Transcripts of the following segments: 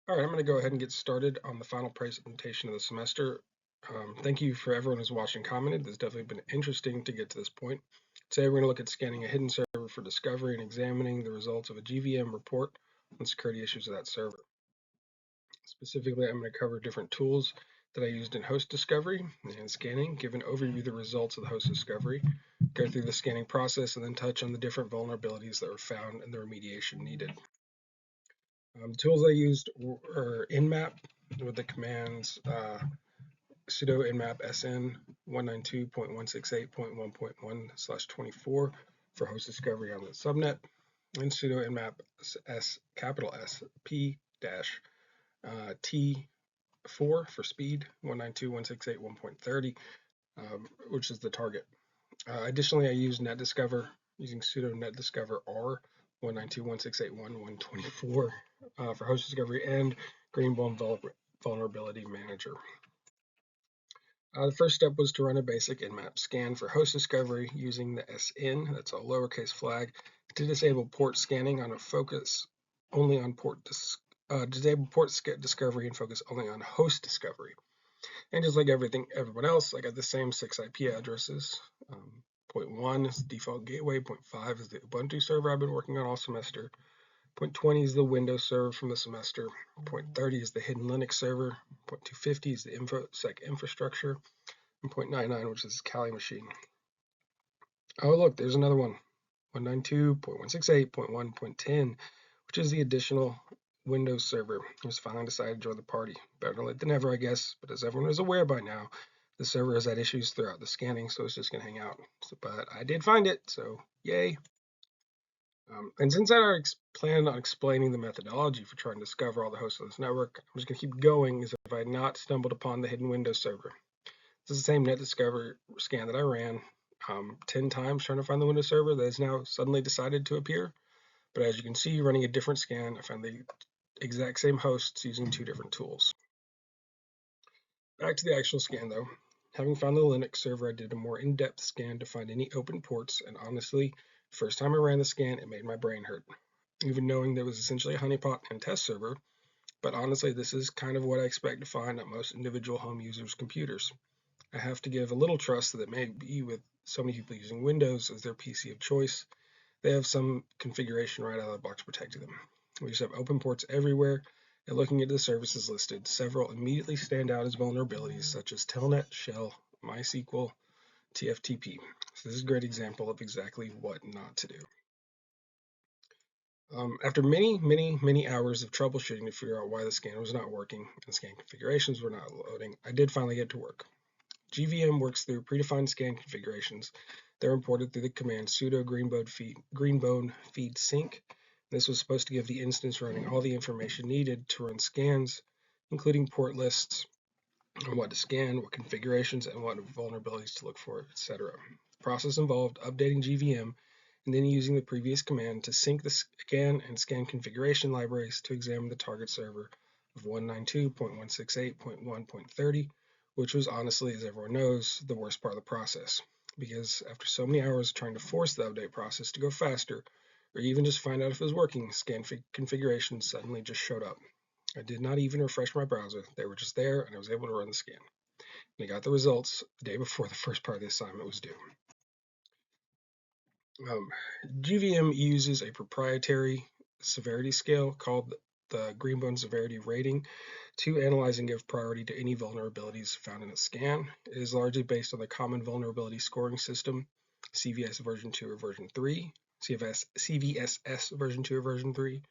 All right, I'm going to go ahead and get started on the final presentation of the semester. Thank you for everyone who's watched and commented. It's definitely been interesting to get to this point. Today, we're going to look at scanning a hidden server for discovery and examining the results of a GVM report on security issues of that server. Specifically, I'm going to cover different tools that I used in host discovery and scanning, give an overview of the results of the host discovery, go through the scanning process, and then touch on the different vulnerabilities that were found and the remediation needed. The tools I used were Nmap with the commands sudo nmap sn 192.168.1.1/24 for host discovery on the subnet, and sudo nmap S P dash T4 for speed 192.168.1.30, which is the target. Additionally, I used netdiscover using sudo netdiscover r 192.168.1.124 for host discovery and Greenbone vulnerability manager. The first step was to run a basic nmap scan for host discovery using the SN, that's a lowercase flag, to disable port scanning on a focus only on disable port discovery and focus only on host discovery. And just like everyone else, I got the same 6 IP addresses. Point 1 is the default gateway, point 5 is the Ubuntu server I've been working on all semester, point 20 is the Windows server from the semester, point 30 is the hidden Linux server, point 250 is the InfoSec infrastructure, and point 99, which is Kali machine. Oh, look, there's another one, 192.168.1.10, which is the additional Windows server. I was finally decided to join the party. Better late than never, I guess, but as everyone is aware by now, the server has had issues throughout the scanning, so it's just going to hang out. But I did find it, so yay. And since I already planned on explaining the methodology for trying to discover all the hosts on this network, I'm just going to keep going as if I had not stumbled upon the hidden Windows server. This is the same netdiscover scan that I ran 10 times trying to find the Windows server that has now suddenly decided to appear. But as you can see, running a different scan, I found the exact same hosts using 2 different tools. Back to the actual scan though. Having found the Linux server, I did a more in-depth scan to find any open ports, and honestly, the first time I ran the scan, it made my brain hurt. Even knowing there was essentially a honeypot and test server, but honestly, this is kind of what I expect to find on most individual home users' computers. I have to give a little trust that it may be with so many people using Windows as their PC of choice. They have some configuration right out of the box protecting them. We just have open ports everywhere, and looking at the services listed, several immediately stand out as vulnerabilities such as Telnet, Shell, MySQL, TFTP. So this is a great example of exactly what not to do. After many hours of troubleshooting to figure out why the scan was not working and scan configurations were not loading, I did finally get to work. GVM works through predefined scan configurations. They're imported through the command sudo greenbone feed sync. This was supposed to give the instance running all the information needed to run scans, including port lists on what to scan, what configurations, and what vulnerabilities to look for, etc. The process involved updating GVM and then using the previous command to sync the scan and scan configuration libraries to examine the target server of 192.168.1.30, which was honestly, as everyone knows, the worst part of the process. Because after so many hours trying to force the update process to go faster, or even just find out if it was working, scan configuration suddenly just showed up. I did not even refresh my browser. They were just there, and I was able to run the scan. And I got the results the day before the first part of the assignment was due. GVM uses a proprietary severity scale called the Greenbone Severity Rating to analyze and give priority to any vulnerabilities found in a scan. It is largely based on the Common Vulnerability Scoring System, CVS version 2 or version 3, CVSS version 2 or version 3.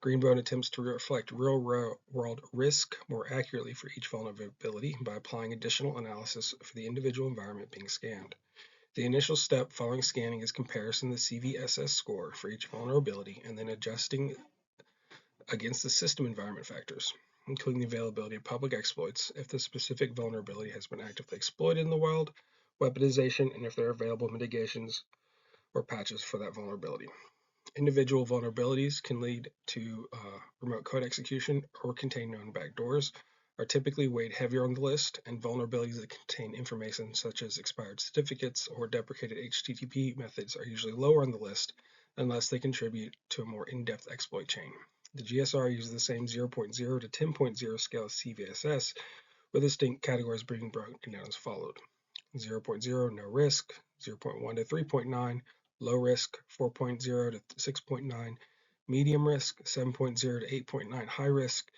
Greenbone attempts to reflect real-world risk more accurately for each vulnerability by applying additional analysis for the individual environment being scanned. The initial step following scanning is comparison of the CVSS score for each vulnerability and then adjusting against the system environment factors, including the availability of public exploits, if the specific vulnerability has been actively exploited in the wild, weaponization, and if there are available mitigations or patches for that vulnerability. Individual vulnerabilities can lead to remote code execution or contain known backdoors, are typically weighed heavier on the list, and vulnerabilities that contain information such as expired certificates or deprecated HTTP methods are usually lower on the list unless they contribute to a more in-depth exploit chain. The GSR uses the same 0.0 to 10.0 scale as CVSS, with distinct categories being broken down as followed. 0.0, no risk; 0.1 to 3.9, low risk; 4.0 to 6.9, medium risk; 7.0 to 8.9, high risk;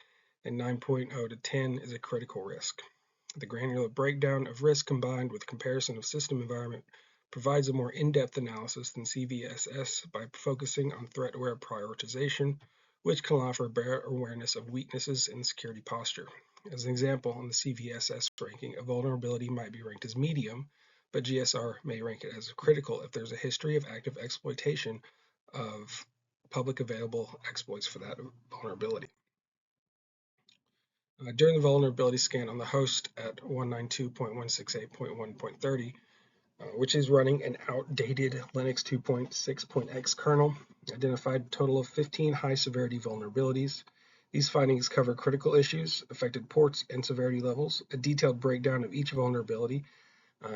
and 9.0 to 10 is a critical risk. The granular breakdown of risk combined with comparison of system environment provides a more in-depth analysis than CVSS by focusing on threat-aware prioritization, which can allow for better awareness of weaknesses in security posture. As an example, in the CVSS ranking, a vulnerability might be ranked as medium, but GSR may rank it as critical if there's a history of active exploitation of public available exploits for that vulnerability. During the vulnerability scan on the host at 192.168.1.30, which is running an outdated Linux 2.6.x kernel, identified a total of 15 high-severity vulnerabilities. These findings cover critical issues, affected ports, and severity levels. A detailed breakdown of each vulnerability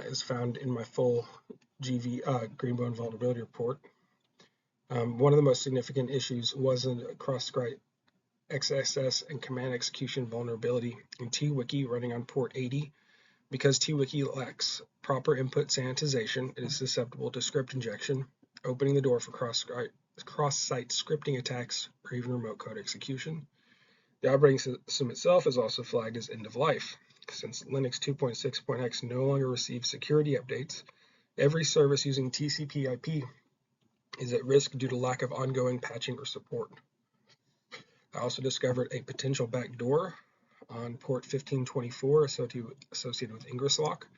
is found in my full Greenbone vulnerability report. One of the most significant issues was a cross-site XSS and command execution vulnerability in TWiki running on port 80. Because TWiki lacks proper input sanitization, it is susceptible to script injection, opening the door for cross-site scripting attacks or even remote code execution. The operating system itself is also flagged as end of life. Since Linux 2.6.x no longer receives security updates, every service using TCP/IP is at risk due to lack of ongoing patching or support. I also discovered a potential backdoor on port 1524 associated with Ingress lock,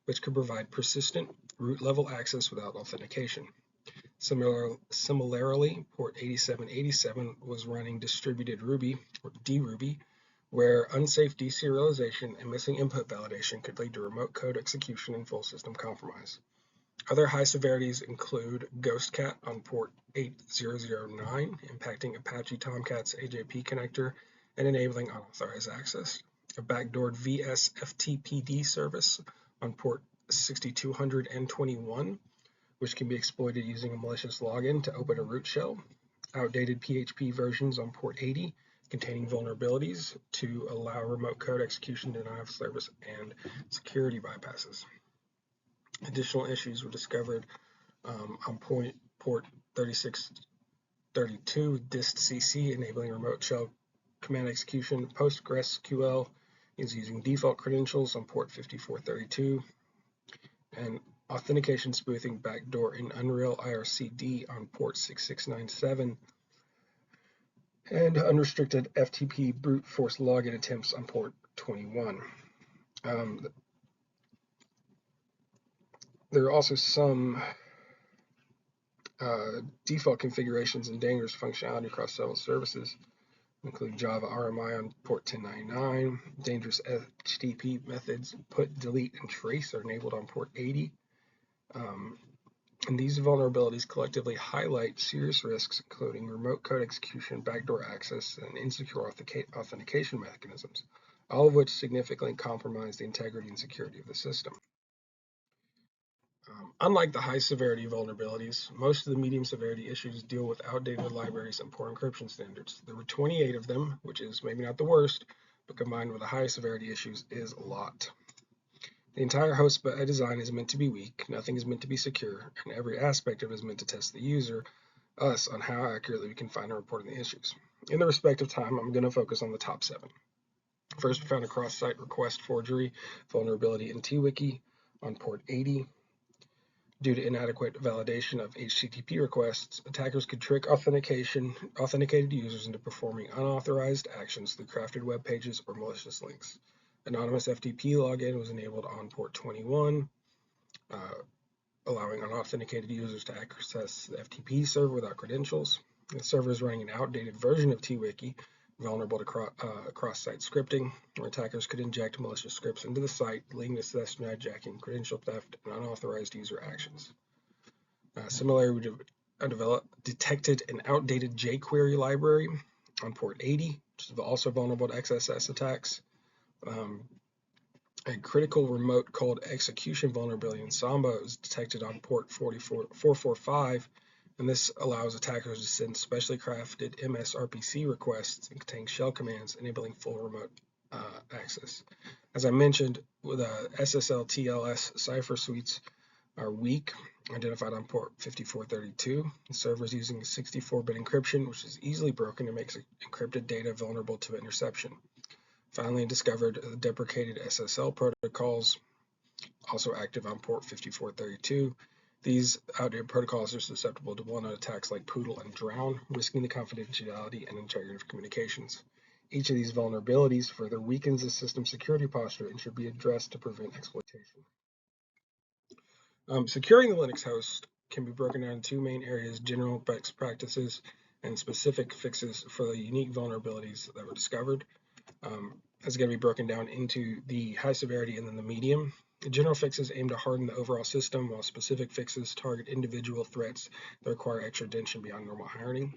which could provide persistent root-level access without authentication. Similarly, port 8787 was running distributed Ruby, or dRuby, where unsafe deserialization and missing input validation could lead to remote code execution and full system compromise. Other high severities include GhostCat on port 8009, impacting Apache Tomcat's AJP connector and enabling unauthorized access; a backdoored VSFTPD service on port 6221, which can be exploited using a malicious login to open a root shell; outdated PHP versions on port 80 containing vulnerabilities to allow remote code execution, denial of service, and security bypasses. Additional issues were discovered on port 3632 distcc, enabling remote shell command execution. PostgreSQL is using default credentials on port 5432, and authentication spoofing backdoor in Unreal IRCD on port 6697, and unrestricted FTP brute force login attempts on port 21. There are also some default configurations and dangerous functionality across several services, including Java RMI on port 1099. Dangerous HTTP methods, put, delete, and trace are enabled on port 80. And these vulnerabilities collectively highlight serious risks, including remote code execution, backdoor access, and insecure authentication mechanisms, all of which significantly compromise the integrity and security of the system. Unlike the high severity vulnerabilities, most of the medium severity issues deal with outdated libraries and poor encryption standards. There were 28 of them, which is maybe not the worst, but combined with the high severity issues is a lot. The entire host by design is meant to be weak, nothing is meant to be secure, and every aspect of it is meant to test the user, us, on how accurately we can find and report the issues. In the respective time, I'm going to focus on the top 7. First, we found a cross-site request forgery vulnerability in TWiki on port 80. Due to inadequate validation of HTTP requests, attackers could trick authenticated users into performing unauthorized actions through crafted web pages or malicious links. Anonymous FTP login was enabled on port 21, allowing unauthenticated users to access the FTP server without credentials. The server is running an outdated version of TWiki, vulnerable to cross-site scripting, where attackers could inject malicious scripts into the site, leading to session hijacking, credential theft, and unauthorized user actions. Similarly, we detected an outdated jQuery library on port 80, which is also vulnerable to XSS attacks. A critical remote code execution vulnerability in Samba was detected on port 445, and this allows attackers to send specially crafted MSRPC requests and contain shell commands, enabling full remote access. As I mentioned, with SSL TLS cipher suites are weak, identified on port 5432. The server is using 64-bit encryption, which is easily broken and makes encrypted data vulnerable to interception. Finally, discovered deprecated SSL protocols, also active on port 5432. These outdated protocols are susceptible to well-known attacks like Poodle and Drown, risking the confidentiality and integrity of communications. Each of these vulnerabilities further weakens the system's security posture and should be addressed to prevent exploitation. Securing the Linux host can be broken down in two main areas: general best practices and specific fixes for the unique vulnerabilities that were discovered. It's going to be broken down into the high severity and then the medium. The general fixes aim to harden the overall system, while specific fixes target individual threats that require extra attention beyond normal hardening.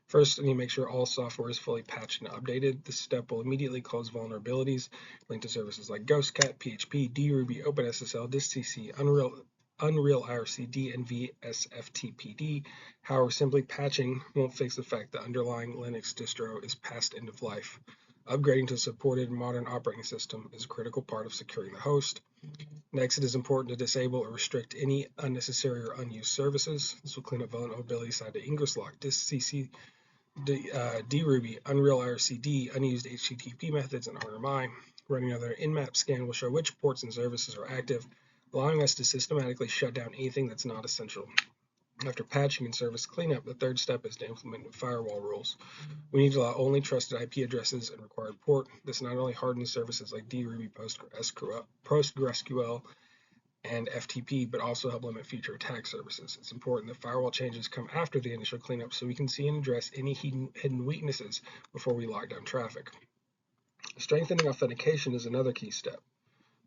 First, we need to make sure all software is fully patched and updated. This step will immediately close vulnerabilities linked to services like GhostCat, PHP, DRuby, OpenSSL, DistCC, Unreal IRC, DNV, SFTPD. However, simply patching won't fix the fact that the underlying Linux distro is past end of life. Upgrading to a supported modern operating system is a critical part of securing the host. Next, it is important to disable or restrict any unnecessary or unused services. This will clean up vulnerabilities tied to IngressLock, DistCC, DRuby, Unreal IRC, unused HTTP methods, and RMI. Running another in-map scan will show which ports and services are active, allowing us to systematically shut down anything that's not essential. After patching and service cleanup, the third step is to implement firewall rules. We need to allow only trusted IP addresses and required port. This not only hardens services like DRuby, PostgreSQL, and FTP, but also help limit future attack services. It's important that firewall changes come after the initial cleanup so we can see and address any hidden weaknesses before we lock down traffic. Strengthening authentication is another key step.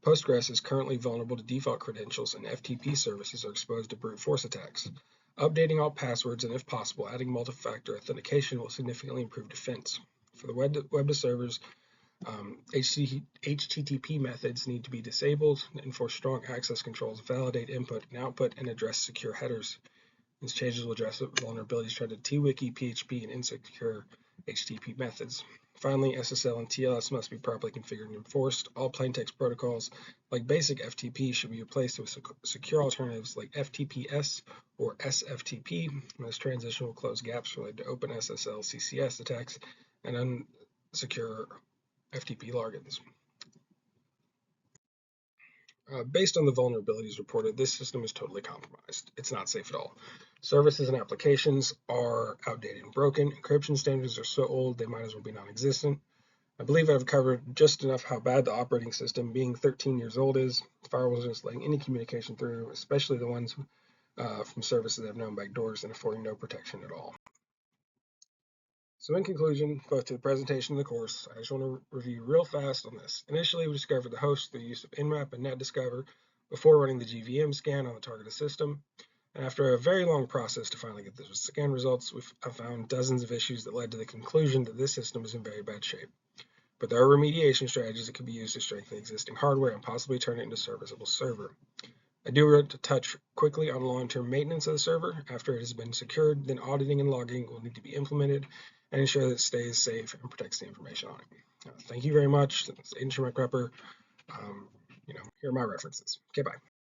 Postgres is currently vulnerable to default credentials, and FTP services are exposed to brute force attacks. Updating all passwords and, if possible, adding multi-factor authentication will significantly improve defense. For the web to servers, HTTP methods need to be disabled, enforce strong access controls, validate input and output, and address secure headers. These changes will address vulnerabilities tied to TWiki, PHP, and insecure HTTP methods. Finally, SSL and TLS must be properly configured and enforced. All plaintext protocols, like basic FTP, should be replaced with secure alternatives like FTPS or SFTP. This transition will close gaps related to OpenSSL CCS attacks and unsecure FTP logins. Based on the vulnerabilities reported, this system is totally compromised. It's not safe at all. Services and applications are outdated and broken. Encryption standards are so old they might as well be non-existent. I believe I've covered just enough how bad the operating system, being 13 years old, is. Firewalls are just letting any communication through, especially the ones from services that have known backdoors and affording no protection at all. So in conclusion, both to the presentation and the course, I just want to review real fast on this. Initially, we discovered the host through the use of Nmap and NetDiscover before running the GVM scan on the targeted system. And after a very long process to finally get the scan results, I found dozens of issues that led to the conclusion that this system is in very bad shape. But there are remediation strategies that can be used to strengthen existing hardware and possibly turn it into a serviceable server. I do want to touch quickly on long-term maintenance of the server. After it has been secured, then auditing and logging will need to be implemented and ensure that it stays safe and protects the information on it. Thank you very much. This is Ancient Prepper. Here are my references. Okay, bye.